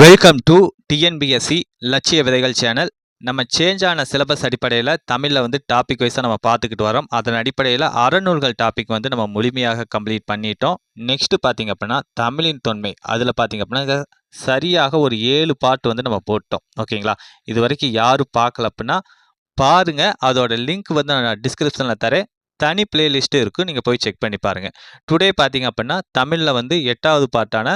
Welcome to TNPSC லட்சிய விதைகள் channel. நம்ம சேஞ்ச் ஆன சிலபஸ் அடிப்படையில் தமிழில் வந்து டாபிக் வைஸாக நம்ம பார்த்துக்கிட்டு வரோம். அதன் அடிப்படையில் அறநூல்கள் டாபிக் வந்து நம்ம முழுமையாக கம்ப்ளீட் பண்ணிட்டோம். நெக்ஸ்ட் பார்த்தீங்க அப்படின்னா தமிழின் தொன்மை, அதில் பார்த்தீங்க அப்படின்னா சரியாக ஒரு 7 பார்ட் வந்து நம்ம போட்டோம். ஓகேங்களா? இது வரைக்கும் யாரும் பார்க்கல அப்படின்னா பாருங்கள். அதோட லிங்க் வந்து நான் டிஸ்கிரிப்ஷனில் தரேன். தனி பிளேலிஸ்ட்டு இருக்குது, நீங்கள் போய் செக் பண்ணி பாருங்கள். டுடே பார்த்தீங்க அப்படின்னா தமிழில் வந்து 8வது பார்ட்டான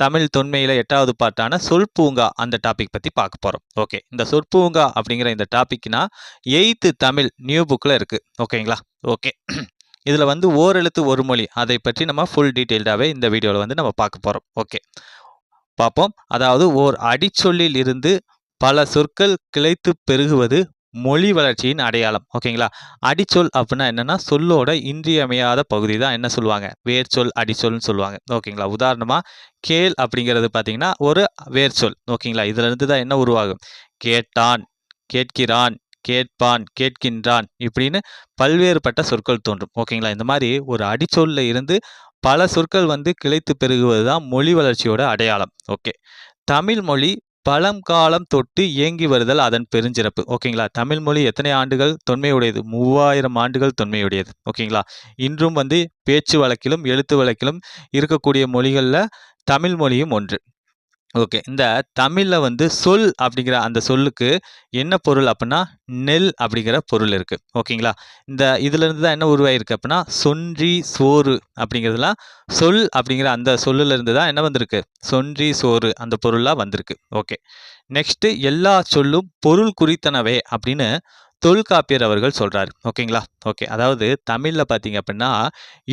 தமிழ் தொன்மையில் 8வது பார்ட்டான சொற்பூங்கா அந்த டாபிக் பற்றி பார்க்க போகிறோம். ஓகே, இந்த சொற்பூங்கா அப்படிங்கிற இந்த டாபிக்னா 8th தமிழ் நியூ புக்கில் இருக்குது. ஓகேங்களா? ஓகே, இதில் வந்து ஓரெழுத்து ஒரு மொழி அதை பற்றி நம்ம ஃபுல் டீட்டெயில்டாகவே இந்த வீடியோவில் வந்து நம்ம பார்க்க போகிறோம். ஓகே, பார்ப்போம். அதாவது ஓர் அடிச்சொல்லில் இருந்து பல சொற்கள் கிளைத்து பெருகுவது மொழி வளர்ச்சியின் அடையாளம். ஓகேங்களா? அடிச்சொல் அப்படின்னா என்னன்னா சொல்லோட இன்றியமையாத பகுதி தான் என்ன சொல்லுவாங்க, வேர்ச்சொல் அடிச்சொல்னு சொல்லுவாங்க. ஓகேங்களா? உதாரணமா கேள் அப்படிங்கிறது பார்த்தீங்கன்னா ஒரு வேர்ச்சொல். ஓகேங்களா? இதுல இருந்து தான் என்ன உருவாகும், கேட்டான், கேட்கிறான், கேட்பான், கேட்கின்றான், இப்படின்னு பல்வேறுபட்ட சொற்கள் தோன்றும். ஓகேங்களா? இந்த மாதிரி ஒரு அடிச்சொல்ல இருந்து பல சொற்கள் வந்து கிளைத்து பெருகுவது தான் மொழி வளர்ச்சியோட அடையாளம். ஓகே, தமிழ் மொழி பழங்காலம் தொட்டு இயங்கி வருதல் அதன் பெருஞ்சிறப்பு. ஓகேங்களா? தமிழ் மொழி எத்தனை ஆண்டுகள் தொன்மையுடையது? 3000 ஆண்டுகள் தொன்மையுடையது. ஓகேங்களா? இன்றும் வந்து பேச்சு வழக்கிலும் எழுத்து வழக்கிலும் இருக்கக்கூடிய மொழிகளில் தமிழ் மொழியும் ஒன்று. ஓகே, இந்த தமிழில் வந்து சொல் அப்படிங்கிற அந்த சொல்லுக்கு என்ன பொருள் அப்படின்னா நெல் அப்படிங்கிற பொருள் இருக்குது. ஓகேங்களா? இந்த இதுலேருந்து தான் என்ன உருவாயிருக்கு அப்படின்னா சொன்றி சோறு அப்படிங்கிறதுலாம் சொல் அப்படிங்கிற அந்த சொல்லிலிருந்து தான் என்ன வந்திருக்கு, சொன்றி சோறு அந்த பொருளாக வந்திருக்கு. ஓகே, நெக்ஸ்ட்டு எல்லா சொல்லும் பொருள் குறித்தனவே அப்படின்னு தொல்காப்பியர் அவர்கள் சொல்கிறாரு. ஓகேங்களா? ஓகே, அதாவது தமிழில் பார்த்தீங்க அப்படின்னா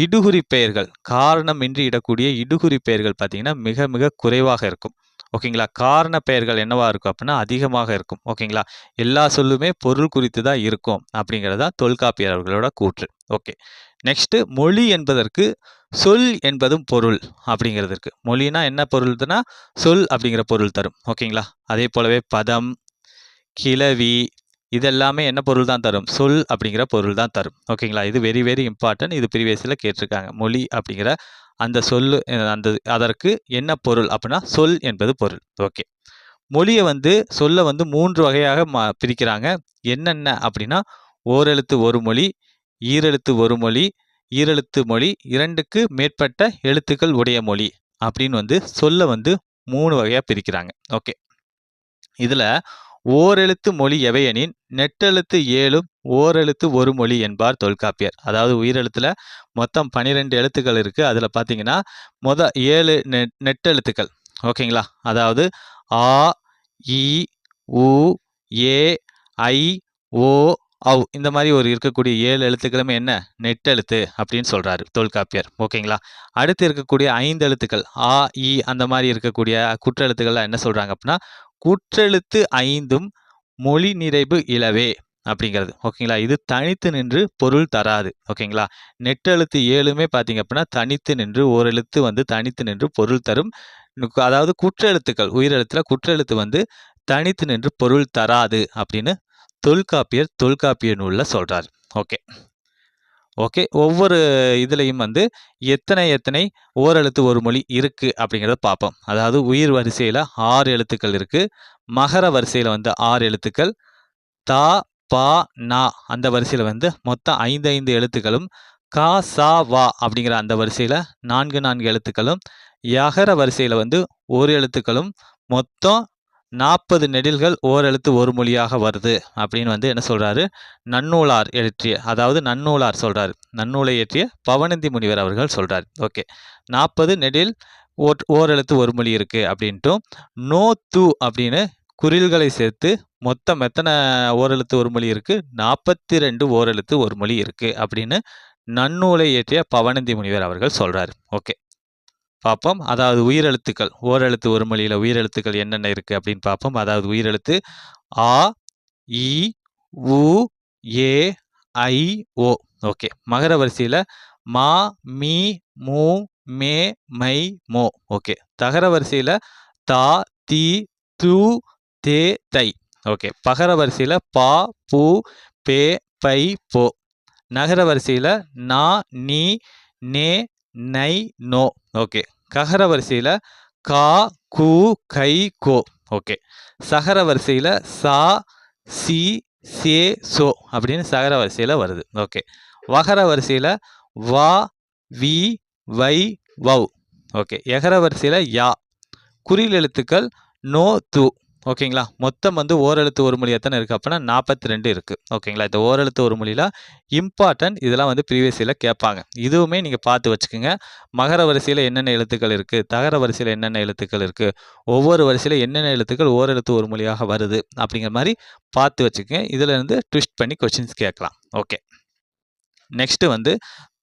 இடுகுறி பெயர்கள், காரணமின்றி இடக்கூடிய இடுகுறி பெயர்கள் பார்த்தீங்கன்னா மிக மிக குறைவாக இருக்கும். ஓகேங்களா? காரண பெயர்கள் என்னவா இருக்கும் அப்படின்னா அதிகமாக இருக்கும். ஓகேங்களா? எல்லா சொல்லுமே பொருள் குறித்து தான் இருக்கும் அப்படிங்கிறதா தொல்காப்பியர் அவர்களோட கூற்று. ஓகே, நெக்ஸ்ட்டு மொழி என்பதற்கு சொல் என்பதும் பொருள் அப்படிங்கிறது இருக்கு. மொழினா என்ன பொருள்னா சொல் அப்படிங்கிற பொருள் தரும். ஓகேங்களா? அதே போலவே பதம், கிளவி இதெல்லாமே என்ன பொருள் தான் தரும், சொல் அப்படிங்கிற பொருள் தான் தரும். ஓகேங்களா? இது வெரி வெரி இம்பார்ட்டன்ட். இது ப்ரீவியஸில் கேட்டிருக்காங்க. மொழி அப்படிங்கிற அந்த சொல்லு அந்த அதற்கு என்ன பொருள் அப்படின்னா சொல் என்பது பொருள். ஓகே, மொழியை வந்து சொல்ல வந்து 3 வகையாக பிரிக்கிறாங்க. என்னென்ன அப்படின்னா ஓரெழுத்து ஒரு மொழி, ஈரெழுத்து ஒரு மொழி, ஈரெழுத்து மொழி, 2க்கு மேற்பட்ட எழுத்துக்கள் உடைய மொழி அப்படின்னு வந்து சொல்ல வந்து 3 வகையாக பிரிக்கிறாங்க. ஓகே, இதில் ஓரெழுத்து மொழி எவையெனின் நெட்டெழுத்து 7ம் ஓரெழுத்து ஒரு மொழி என்பார் தொல்காப்பியர். அதாவது உயிரெழுத்துல மொத்தம் 12 எழுத்துக்கள் இருக்கு. அதில் பார்த்தீங்கன்னா 7 நெட்டெழுத்துக்கள். ஓகேங்களா? அதாவது ஆ, இ, உ, ஏ, ஐ, ஓ, ஔ இந்த மாதிரி ஒரு இருக்கக்கூடிய 7 எழுத்துக்களுமே என்ன நெட்டெழுத்து அப்படின்னு சொல்றாரு தொல்காப்பியர். ஓகேங்களா? அடுத்து இருக்கக்கூடிய 5 எழுத்துக்கள் ஆ, இ அந்த மாதிரி இருக்கக்கூடிய குற்றெழுத்துக்கள்லாம் என்ன சொல்றாங்க அப்படின்னா குற்றெழுத்து 5ம் மொழி நிறைவு இலவே அப்படிங்கிறது. ஓகேங்களா? இது தனித்து நின்று பொருள் தராது. ஓகேங்களா? நெட்டெழுத்து 7மே பார்த்தீங்க அப்படின்னா தனித்து நின்று ஓரெழுத்து வந்து தனித்து நின்று பொருள் தரும். அதாவது குற்றெழுத்துக்கள் உயிரெழுத்துல குற்றெழுத்து வந்து தனித்து நின்று பொருள் தராது அப்படின்னு தொல்காப்பியர் நூல்ல சொல்றாரு. ஓகே, ஓகே, ஒவ்வொரு இதுலையும் வந்து எத்தனை ஓரெழுத்து ஒரு மொழி இருக்குது அப்படிங்கிறத பார்ப்போம். அதாவது உயிர் வரிசையில் 6 எழுத்துக்கள் இருக்குது. மகர வரிசையில் வந்து 6 எழுத்துக்கள். தா, பா, நா அந்த வரிசையில் வந்து மொத்தம் 5 எழுத்துக்களும். கா, சா, வா அப்படிங்கிற அந்த வரிசையில் 4 எழுத்துக்களும். யகர வரிசையில் வந்து ஒரு எழுத்துக்களும். மொத்தம் 40 நெடில்கள் ஓரெழுத்து ஒரு மொழியாக வருது அப்படின்னு வந்து என்ன சொல்றாரு, நன்னூலார் இயற்றிய, அதாவது நன்னூலார் சொல்றாரு. நன்னூலை இயற்றிய பவணந்தி முனிவர் அவர்கள் சொல்றாரு. ஓகே, 40 நெடில் ஓரெழுத்து ஒரு மொழி இருக்கு அப்படின்ட்டும் நோ து அப்படின்னு குறில்களை சேர்த்து மொத்தம் எத்தனை ஓரெழுத்து ஒரு மொழி இருக்கு, 42 ஓரெழுத்து ஒரு மொழி இருக்கு அப்படின்னு நன்னூலை இயற்றிய பவணந்தி முனிவர் அவர்கள் சொல்றாரு. ஓகே, பார்ப்போம். அதாவது உயிரெழுத்துக்கள் ஓரெழுத்து ஒரு மொழியில் உயிரெழுத்துக்கள் என்னென்ன இருக்குது அப்படின்னு பார்ப்போம். அதாவது உயிரெழுத்து ஆ, இ, உ, ஏ, ஐ, ஓ. ஓகே, மகர வரிசையில் மா, மீ, மூ, மே, மை, மோ. ஓகே, தகர வரிசையில் தா, தி, து, தே, தை. ஓகே, பகர வரிசையில் பா, பூ, பே, பை, போ. நகர வரிசையில் நா, நீ, நே, நை, நோ. ஓகே, ககர வரிசையில் கா, கு, கை, கோ. ஓகே. சகர வரிசையில சா, சி, சே, சோ அப்படின்னு சகர வரிசையில வருது. ஓகே. வகர வரிசையில வா, வி, வை, வவ். ஓகே. எகர வரிசையில யா. குறில் எழுத்துக்கள் நோ, து. ஓகேங்களா. மொத்தம் வந்து ஓரெழுத்து ஒரு மொழி எத்தனை இருக்கு அப்படின்னா 42 இருக்கு. ஓகேங்களா. இந்த ஓரெழுத்து ஒரு மொழியில இம்பார்ட்டன்ட் இதெல்லாம் வந்து ப்ரீவியஸ் இயர்ல கேட்பாங்க. இதுவுமே நீங்க பார்த்து வச்சுக்கோங்க. மகர வரிசையில என்னென்ன எழுத்துக்கள் இருக்கு, தகர வரிசையில என்னென்ன எழுத்துக்கள் இருக்கு, ஒவ்வொரு வரிசையில என்னென்ன எழுத்துக்கள் ஓரெழுத்து ஒரு மொழியாக வருது அப்படிங்கிற மாதிரி பார்த்து வச்சுக்கோங்க. இதுல இருந்து ட்விஸ்ட் பண்ணி கொஸ்டின்ஸ் கேட்கலாம். ஓகே. நெக்ஸ்ட் வந்து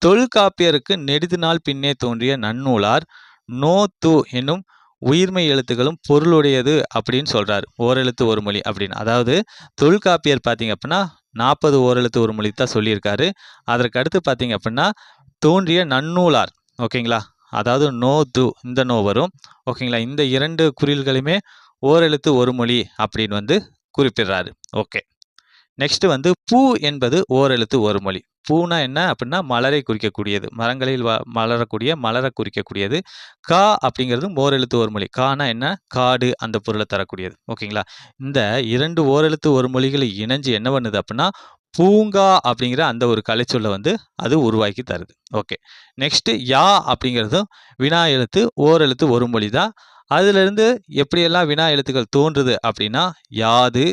தொல்காப்பியருக்கு நெடுது நாள் பின்னே தோன்றிய நன்னூலார் நோ, து என்னும் உயிர்மை எழுத்துக்களும் பொருளுடையது அப்படின்னு சொல்றாரு. ஓரெழுத்து ஒரு மொழி அப்படின்னு. அதாவது தொல்காப்பியர் பார்த்தீங்க அப்படின்னா 40 ஓரெழுத்து ஒரு மொழி தான் சொல்லியிருக்காரு. அதற்கு அடுத்து பார்த்தீங்க அப்படின்னா தோன்றிய நன்னூலார். ஓகேங்களா. அதாவது நோ, து இந்த நோ வரும். ஓகேங்களா. இந்த 2 குறில்களுமே ஓரெழுத்து ஒரு மொழி அப்படின்னு வந்து குறிப்பிடுறாரு. ஓகே. நெக்ஸ்ட் வந்து பூ என்பது ஓரெழுத்து ஒரு மொழி. பூனா என்ன அப்படின்னா மலரை குறிக்கக்கூடியது. மரங்களில் மலரக்கூடிய மலரை குறிக்கக்கூடியது. கா அப்படிங்கிறது ஓரெழுத்து ஒரு மொழி. கானா என்ன? காடு அந்த பொருளை தரக்கூடியது. ஓகேங்களா. இந்த 2 ஓரெழுத்து ஒரு மொழிகளை இணைஞ்சு என்ன பண்ணுது அப்படின்னா பூங்கா அப்படிங்கிற அந்த ஒரு கலைச்சொல்லை வந்து அது உருவாக்கி தருது. ஓகே. நெக்ஸ்ட் யா அப்படிங்கிறதும் வினா எழுத்து ஓரெழுத்து ஒரு மொழி தான். அதுல இருந்து எப்படியெல்லாம் வினா எழுத்துக்கள் தோன்றுது அப்படின்னா யாது,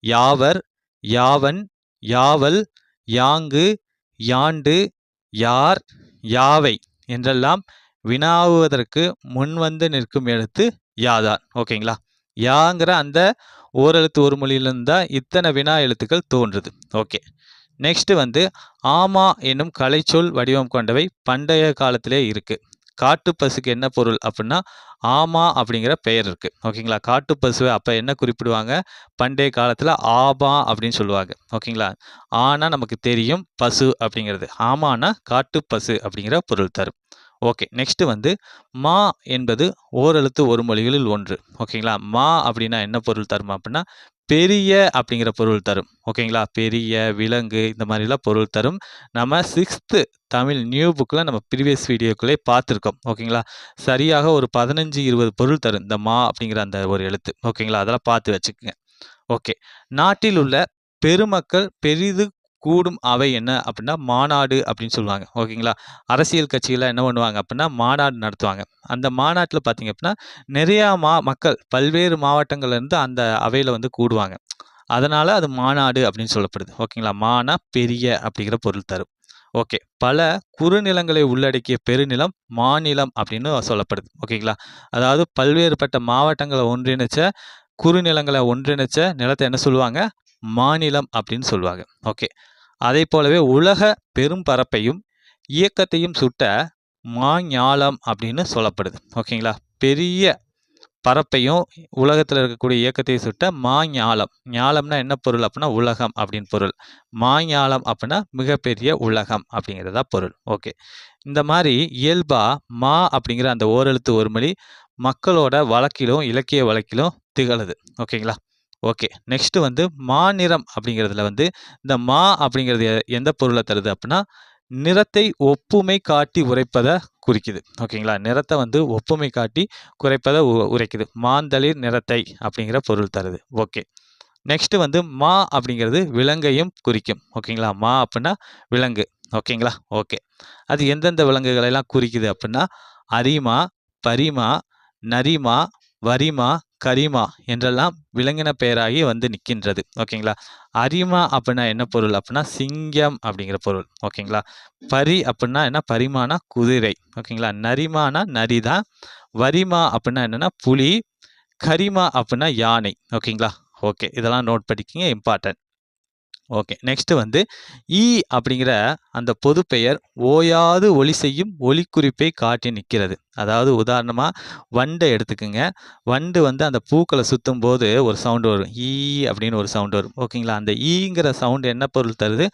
யாவர், யாவன், யாவல், யாங்கு, யாண்டு, யார், யாவை என்றெல்லாம் வினாவுவதற்கு முன்வந்து நிற்கும் எழுத்து யாதான். ஓகேங்களா. யாங்கிற அந்த ஓரெழுத்து ஒரு மொழியிலிருந்து தான் இத்தனை வினா எழுத்துக்கள் தோன்றுது. ஓகே. நெக்ஸ்ட் வந்து ஆமா என்னும் கலைச்சொல் வடிவம் கொண்டவை பண்டைய காலத்திலே இருக்கு. காட்டுப்பசுக்கு என்ன பொருள் அப்படின்னா ஆமா அப்படிங்கிற பெயர் இருக்கு. ஓகேங்களா. காட்டுப்பசுவை அப்ப என்ன குறிப்பிடுவாங்க? பண்டைய காலத்துல ஆபா அப்படின்னு சொல்லுவாங்க. ஓகேங்களா. ஆனா நமக்கு தெரியும் பசு அப்படிங்கிறது. ஆமானா காட்டுப்பசு அப்படிங்கிற பொருள் தரும். ஓகே. நெக்ஸ்ட் வந்து மா என்பது ஓரெழுத்து ஒரு மொழிகளில் ஒன்று. ஓகேங்களா. மா அப்படின்னா என்ன பொருள் தரும் அப்படின்னா பெரிய அப்படிங்கிற பொருள் தரும். ஓகேங்களா. பெரிய, விலங்கு இந்த மாதிரிலாம் பொருள் தரும். நம்ம 6th தமிழ் நியூ புக்கில் நம்ம ப்ரீவியஸ் வீடியோக்களே பார்த்துருக்கோம். ஓகேங்களா. சரியாக ஒரு 15, 20 பொருள் தரும் இந்த மா அப்படிங்கிற அந்த ஒரு எழுத்து. ஓகேங்களா. அதெல்லாம் பார்த்து வச்சுக்கோங்க. ஓகே. நாட்டில் உள்ள பெருமக்கள் பெரிது கூடும் அவை என்ன அப்படின்னா மாநாடு அப்படின்னு சொல்லுவாங்க. ஓகேங்களா. அரசியல் கட்சிகள் என்ன பண்ணுவாங்க அப்படின்னா மாநாடு நடத்துவாங்க. அந்த மாநாட்டில் பார்த்தீங்க அப்படின்னா நிறையா மக்கள் பல்வேறு மாவட்டங்கள்ல இருந்து அந்த அவையில் வந்து கூடுவாங்க. அதனால அது மாநாடு அப்படின்னு சொல்லப்படுது. ஓகேங்களா. மானா பெரிய அப்படிங்கிற பொருள் தரும். ஓகே. பல குறுநிலங்களை உள்ளடக்கிய பெருநிலம் மாநிலம் அப்படின்னு சொல்லப்படுது. ஓகேங்களா. அதாவது பல்வேறுபட்ட மாவட்டங்களை ஒன்றிணைச்ச குறுநிலங்களை ஒன்றிணைச்ச நிலத்தை என்ன சொல்லுவாங்க? மாநிலம் அப்படின்னு சொல்லுவாங்க. ஓகே. அதை போலவே உலக பெரும் பரப்பையும் இயக்கத்தையும் சுட்ட மாஞாலம் அப்படின்னு சொல்லப்படுது. ஓகேங்களா. பெரிய பரப்பையும் உலகத்தில் இருக்கக்கூடிய இயக்கத்தையும் சுட்ட மாஞாலம். ஞாலம்னா என்ன பொருள் அப்படின்னா உலகம் அப்படின்னு பொருள். மாஞாலம் அப்படின்னா மிகப்பெரிய உலகம் அப்படிங்கிறதா பொருள். ஓகே. இந்த மாதிரி இயல்பா மா அப்படிங்கிற அந்த ஓரெழுத்து ஒரு மொழி மக்களோட வழக்கிலும் இலக்கிய வழக்கிலும் திகழுது. ஓகேங்களா. ஓகே. நெக்ஸ்ட் வந்து மாநிறம் அப்படிங்கிறதுல வந்து இந்த மா அப்படிங்கிறது எந்த பொருளை தருது அப்படின்னா நிறத்தை ஒப்புமை காட்டி உரைப்பதை குறிக்குது. ஓகேங்களா. நிறத்தை வந்து ஒப்புமை காட்டி குறைப்பதை உரைக்குது. மாந்தளிர் நிறத்தை அப்படிங்கிற பொருள் தருது. ஓகே. நெக்ஸ்ட் வந்து மா அப்படிங்கிறது விலங்கையும் குறிக்கும். ஓகேங்களா. மா அப்படின்னா விலங்கு. ஓகேங்களா. ஓகே. அது எந்தெந்த விலங்குகளை எல்லாம் குறிக்குது அப்படின்னா அரிமா, பரிமா, நரிமா, வரிமா, கரிமா என்றெல்லாம் விலங்கின பெயராகி வந்து நிற்கின்றது. ஓகேங்களா. அரிமா அப்படின்னா என்ன பொருள் அப்படின்னா சிங்கம் அப்படிங்கிற பொருள். ஓகேங்களா. பரி அப்படின்னா என்ன? பரிமானா குதிரை. ஓகேங்களா. நரிமானா நரிதான். வரிமா அப்படின்னா என்னன்னா புலி. கரிமா அப்படின்னா யானை. ஓகேங்களா. ஓகே. இதெல்லாம் நோட் பண்ணிக்கிங்க. இம்பார்ட்டன்ட். ஓகே. நெக்ஸ்ட் வந்து ஈ அப்படிங்கிற அந்த பொதுப்பெயர் ஓயாது ஒலி செய்யும் ஒலிக்குறிப்பை காட்டி நிற்கிறது. அதாவது உதாரணமா வண்டை எடுத்துக்குங்க. வண்டு வந்து அந்த பூக்களை சுத்தும் போது ஒரு சவுண்ட் வரும். ஈ அப்படின்னு ஒரு சவுண்ட் வரும். ஓகேங்களா. அந்த ஈங்கிற சவுண்ட் என்ன பொருள் தருது?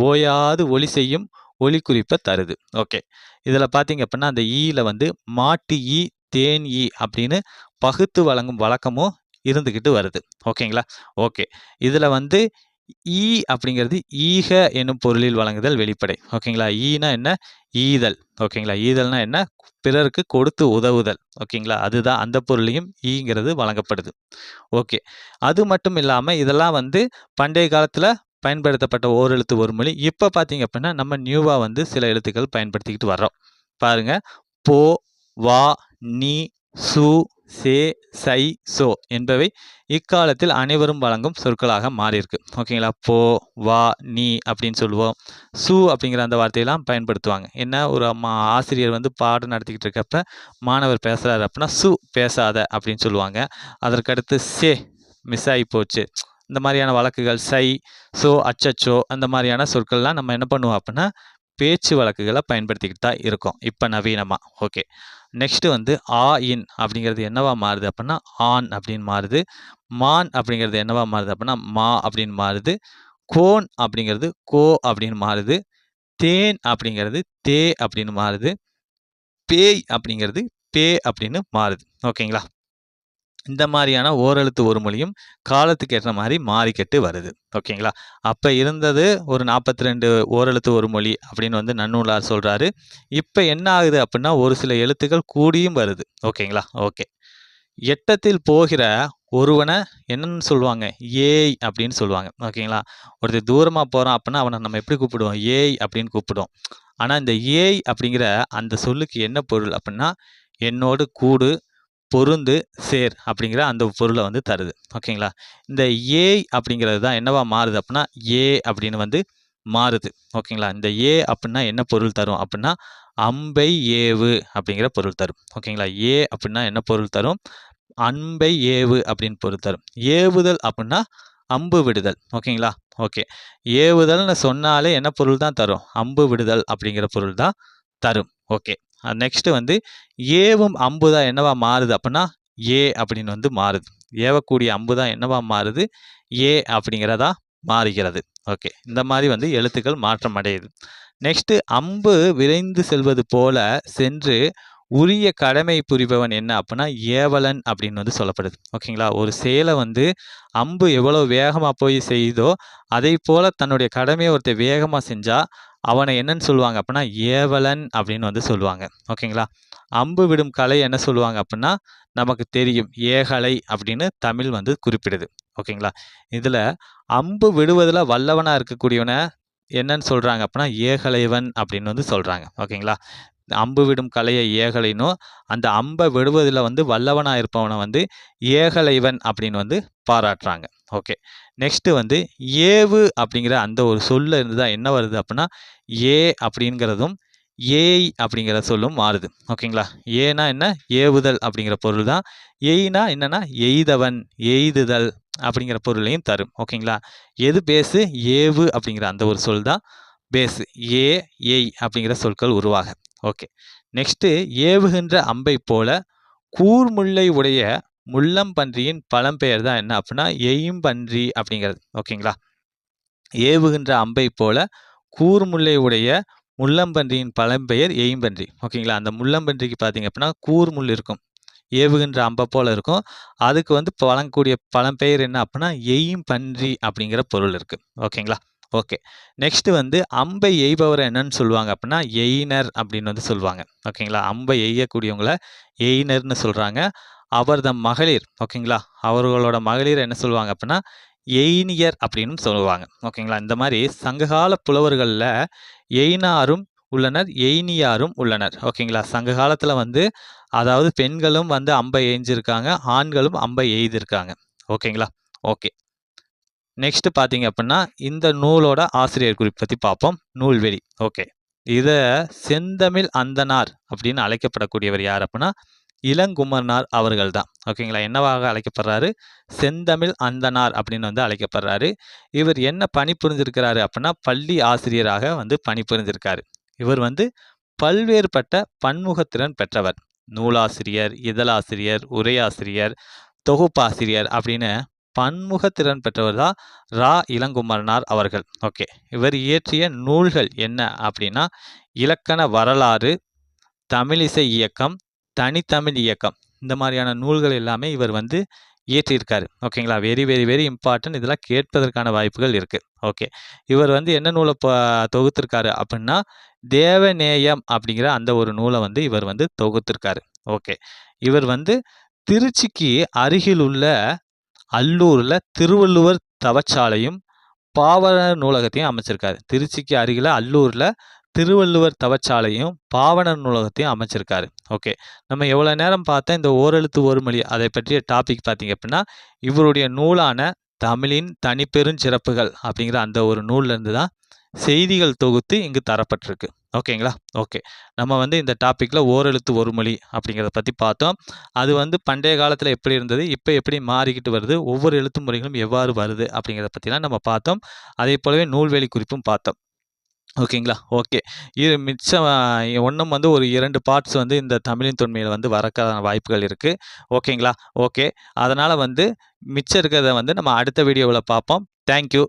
ஓயாது ஒலி செய்யும் ஒலிக்குறிப்பை தருது. ஓகே. இதில் பார்த்தீங்க அப்படின்னா அந்த ஈல வந்து மாட்டு ஈ, தேன் ஈ அப்படின்னு பகுத்து வழங்கும் வழக்கமும் இருந்துக்கிட்டு வருது. ஓகேங்களா. ஓகே. இதில் வந்து ஈ அப்படிங்கிறது ஈக எனும் பொருளில் வழங்குதல் வெளிப்படை. ஓகேங்களா? ஈனா என்ன? ஈதல். ஓகேங்களா? ஈதல்னா என்ன? பிறருக்கு கொடுத்து உதவுதல். ஓகேங்களா? அதுதான் அந்த பொருளையும் ஈங்கிறது வழங்கப்படுது. ஓகே. அது மட்டும் இல்லாம இதெல்லாம் வந்து பண்டைய காலத்துல பயன்படுத்தப்பட்ட ஓரெழுத்து ஒரு மொழி. இப்ப பார்த்தீங்க அப்படின்னா, நம்ம நியூவா வந்து சில எழுத்துக்கள் பயன்படுத்திக்கிட்டு வர்றோம். பாருங்க. போ, வா, நீ, சு, சே, சை, சோ என்பவை இக்காலத்தில் அனைவரும் வழங்கும் சொற்களாக மாறியிருக்கு. ஓகேங்களா? போ, வா, நீ அப்படின்னு சொல்லுவோம். சு அப்படிங்கிற அந்த வார்த்தையெல்லாம் பயன்படுத்துவாங்க. என்ன ஒரு ஆசிரியர் வந்து பாடம் நடத்திக்கிட்டு இருக்கப்ப மாணவர் பேசுறாரு அப்படின்னா, சு பேசாத அப்படின்னு சொல்லுவாங்க. அதற்கடுத்து சே மிஸ் ஆயி போச்சு. இந்த மாதிரியான வழக்குகள் சை, சோ, அச்சச்சோ அந்த மாதிரியான சொற்கள்லாம் நம்ம என்ன பண்ணுவோம் அப்படின்னா, பேச்சு வழக்குகள பயன்படுத்திக்கிட்டு தான் இருக்கோம். இப்ப நவீனமா. ஓகே. நெக்ஸ்ட் வந்து ஆ, இன் அப்படிங்கிறது என்னவா மாறுது அப்படின்னா, ஆன் அப்படின்னு மாறுது. மான் அப்படிங்கிறது என்னவா மாறுது அப்படின்னா, மா அப்படின்னு மாறுது. கோன் அப்படிங்கிறது கோ அப்படின்னு மாறுது. தேன் அப்படிங்கிறது தே அப்படின்னு மாறுது. பேய் அப்படிங்கிறது பே அப்படின்னு மாறுது. ஓகேங்களா? இந்த மாரியான ஓரெழுத்து ஒரு மொழியும் காலத்துக்கு ஏற்ற மாரி மாறிக்கிட்டு வருது. ஓகேங்களா? அப்ப இருந்தது ஒரு 42 ஓரெழுத்து ஒரு மொழி அப்படின்னு வந்து நன்னூலார் சொல்றாரு. இப்ப என்ன ஆகுது அப்படின்னா, ஒரு சில எழுத்துக்கள் கூடியும் வருது. ஓகேங்களா? ஓகே. எட்டத்தில் போகிற ஒருவன என்னன்னு சொல்லுவாங்க? ஏய் அப்படின்னு சொல்லுவாங்க. ஓகேங்களா? ஒருத்தன் தூரமா போறான் அப்படின்னா, அவன நம்ம எப்படி கூப்பிடுவோம்? ஏய் அப்படின்னு கூப்பிடுவோம். ஆனா, இந்த ஏய் அப்படிங்கிற அந்த சொல்லுக்கு என்ன பொருள் அப்படின்னா, என்னோடு கூடு, பொருந்து, சேர் அப்படிங்கிற அந்த பொருள வந்து தருது. ஓகேங்களா? இந்த ஏய் அப்படிங்கிறது தான் என்னவா மாறுது அப்படின்னா, ஏ அப்படின்னு வந்து மாறுது. ஓகேங்களா? இந்த ஏ அப்படின்னா என்ன பொருள் தரும் அப்படின்னா, அம்பை ஏவு அப்படிங்கிற பொருள் தரும். ஓகேங்களா? ஏ அப்படின்னா என்ன பொருள் தரும்? அன்பை ஏவு அப்படின்னு பொருள் தரும். ஏவுதல் அப்படின்னா அம்பு விடுதல். ஓகேங்களா? ஓகே. ஏவுதல்னு சொன்னாலே என்ன பொருள் தான் தரும்? அம்பு விடுதல் அப்படிங்கிற பொருள் தான் தரும். ஓகே. நெக்ஸ்ட் வந்து ஏவும் அம்பு தான் என்னவா மாறுது அப்படின்னா, ஏ அப்படின்னு வந்து மாறுது. ஏவக்கூடிய அம்பு தான் என்னவா மாறுது? ஏ அப்படிங்கிறதா மாறுகிறது. ஓகே. இந்த மாரி வந்து எழுத்துக்கள் மாற்றம் அடையுது. நெக்ஸ்ட் அம்பு விரைந்து செல்வது போல சென்று உரிய கடமை புரிபவன் என்ன அப்படின்னா, ஏவலன் அப்படின்னு வந்து சொல்லப்படுது. ஓகேங்களா? ஒரு செயல வந்து அம்பு எவ்வளவு வேகமா போய் செய்யுதோ, அதைப் போல தன்னுடைய கடமைய ஒருத்தன் வேகமா செஞ்சா, அவன என்னன்னு சொல்லுவாங்க அப்படின்னா, ஏவலன் அப்படின்னு வந்து சொல்லுவாங்க. ஓகேங்களா? அம்பு விடும் கலை என்ன சொல்லுவாங்க அப்படின்னா, நமக்கு தெரியும். ஏகலை அப்படின்னு தமிழ் வந்து குறிப்பிடுது. ஓகேங்களா? இதுல அம்பு விடுவதுல வல்லவனா இருக்கக்கூடியவன என்னன்னு சொல்றாங்க அப்படின்னா, ஏகலைவன் அப்படின்னு வந்து சொல்றாங்க. ஓகேங்களா? அம்பு விடும் கலையை ஏகலைனும், அந்த அம்ப விடுவதில வந்து வல்லவனா இருப்பவன வந்து ஏகலைவன் அப்படின்னு வந்து பாராட்டுறாங்க. ஓகே. நெக்ஸ்ட் வந்து ஏவு அப்படிங்கிற அந்த ஒரு சொல்ல இருந்து தான் என்ன வருது அப்படின்னா, ஏ அப்படிங்கிறதும், ஏய் அப்படிங்கிற சொல்லும் மாறுது. ஓகேங்களா? ஏன்னா என்ன? ஏவுதல் அப்படிங்கிற பொருள் தான். எய்னா என்னன்னா, எய்தவன், எய்துதல் அப்படிங்கிற பொருளையும் தரும். ஓகேங்களா? எது பேசு? ஏவு அப்படிங்கிற அந்த ஒரு சொல் தான் பேசு. ஏ, ஏய் அப்படிங்கிற சொற்கள் உருவாக. ஓகே. நெக்ஸ்ட் ஏவுகின்ற அம்பை போல கூர்முல்லை உடைய முள்ளம்பன்றியின் பழம்பெயர் தான் என்ன அப்படின்னா, எய்ம்பன்றி அப்படிங்கிறது. ஓகேங்களா? ஏவுகின்ற அம்பை போல கூர்முல்லை உடைய முள்ளம்பன்றியின் பழம்பெயர் எய்ம்பன்றி. ஓகேங்களா? அந்த முள்ளம்பன்றிக்கு பார்த்தீங்க அப்படின்னா, கூர்முள் இருக்கும். ஏவுகின்ற அம்ப போல இருக்கும். அதுக்கு வந்து வழங்கக்கூடிய பழம்பெயர் என்ன அப்படின்னா, எய்ம்பன்றி அப்படிங்கிற பொருள் இருக்கு. ஓகேங்களா? ஓகே. நெக்ஸ்ட் வந்து அம்பை எய்பவர என்னன்னு சொல்லுவாங்க அப்படின்னா, எய்னர் அப்படின்னு வந்து சொல்லுவாங்க. ஓகேங்களா? அம்பை எய்யக்கூடியவங்கள எய்னர்ன்னு சொல்றாங்க. அவர்தம் மகளிர் ஓகேங்களா? அவர்களோட மகளிர் என்ன சொல்லுவாங்க அப்படின்னா, எய்னியர் அப்படின்னு சொல்லுவாங்க. ஓகேங்களா? இந்த மாரி சங்ககால புலவர்கள்ல எய்னாரும் உள்ளனர், எய்னியாரும் உள்ளனர். ஓகேங்களா? சங்க காலத்துல வந்து அதாவது பெண்களும் வந்து அம்பை எய்ஞ்சிருக்காங்க, ஆண்களும் அம்பை எய்திருக்காங்க. ஓகேங்களா? ஓகே. நெக்ஸ்ட் பார்த்தீங்க அப்படின்னா, இந்த நூலோட ஆசிரியர் குறிப்பு பத்தி பார்ப்போம். நூல்வெளி. ஓகே. இத செந்தமிழ் அந்தணார் அப்படின்னு அழைக்கப்படக்கூடியவர் யார் அப்படின்னா, இளங்குமரனார் அவர்கள் தான். ஓகேங்களா? என்னவாக அழைக்கப்படுறாரு? செந்தமிழ் அந்தணார் அப்படின்னு வந்து அழைக்கப்படுறாரு. இவர் என்ன பணிபுரிஞ்சிருக்கிறாரு அப்படின்னா, பள்ளி ஆசிரியராக வந்து பணிபுரிஞ்சிருக்காரு. இவர் வந்து பல்வேறுபட்ட பன்முகத்திறன் பெற்றவர். நூலாசிரியர், இதழாசிரியர், உரையாசிரியர், தொகுப்பாசிரியர் அப்படின்னு பன்முகத்திறன் பெற்றவர் தான் இளங்குமரனார் அவர்கள். ஓகே. இவர் இயற்றிய நூல்கள் என்ன அப்படின்னா, இலக்கண வரலாறு, தமிழிசை இயக்கம், தனித்தமிழ் இயக்கம் இந்த மாதிரியான நூல்கள் எல்லாமே இவர் வந்து இயற்றியிருக்காரு. ஓகேங்களா? Very, very, very important. இதெல்லாம் கேட்பதற்கான வாய்ப்புகள் இருக்கு. ஓகே. இவர் வந்து என்ன நூல தொகுத்திருக்காரு அப்டின்னா, தேவநேயம் அப்படிங்கிற அந்த ஒரு நூல வந்து இவர் வந்து தொகுத்திருக்காரு. ஓகே. இவர் வந்து திருச்சிக்கு அருகில் உள்ள அல்லூர்ல திருவள்ளுவர் தவச்சாலையும், பாவலர் நூலகத்தையும் அமைச்சிருக்காரு. திருச்சிக்கு அருகில அல்லூர்ல திருவள்ளுவர் தவச்சாலையும், பாவணர் நூலகத்தையும் அமைச்சிருக்காரு. ஓகே. நம்ம எவ்வளோ நேரம் பார்த்த இந்த ஓரெழுத்து ஒரு மொழி அதை பற்றிய டாபிக் பார்த்தீங்க அப்படின்னா, இவருடைய நூலான தமிழின் தனிப்பெரும் சிறப்புகள் அப்படிங்கிற அந்த ஒரு நூல்ல இருந்து தான் செய்திகள் தொகுத்து இங்கு தரப்பட்டிருக்கு. ஓகேங்களா? ஓகே. நம்ம வந்து இந்த டாபிக்ல ஓரெழுத்து ஒரு மொழி அப்படிங்கிறத பத்தி பார்த்தோம். அது வந்து பண்டைய காலத்துல எப்படி இருந்தது, இப்ப எப்படி மாறிக்கிட்டு வருது, ஒவ்வொரு எழுத்து முறைகளும் எவ்வாறு வருது அப்படிங்கிறத பத்திலாம் நம்ம பார்த்தோம். அதேப் போலவே நூல்வழி குறிப்பும் பார்த்தோம். ஓகேங்களா? ஓகே. இது மிச்சம் இன்னும் வந்து ஒரு 2 பார்ட்ஸ் வந்து இந்த தமிழின் தொன்மையில வந்து வரக்கான வாய்ப்புகள் இருக்கு. ஓகேங்களா? ஓகே. அதனால வந்து மிச்சம் இருக்கிறத வந்து நம்ம அடுத்த வீடியோவுல பார்ப்போம். Thank you.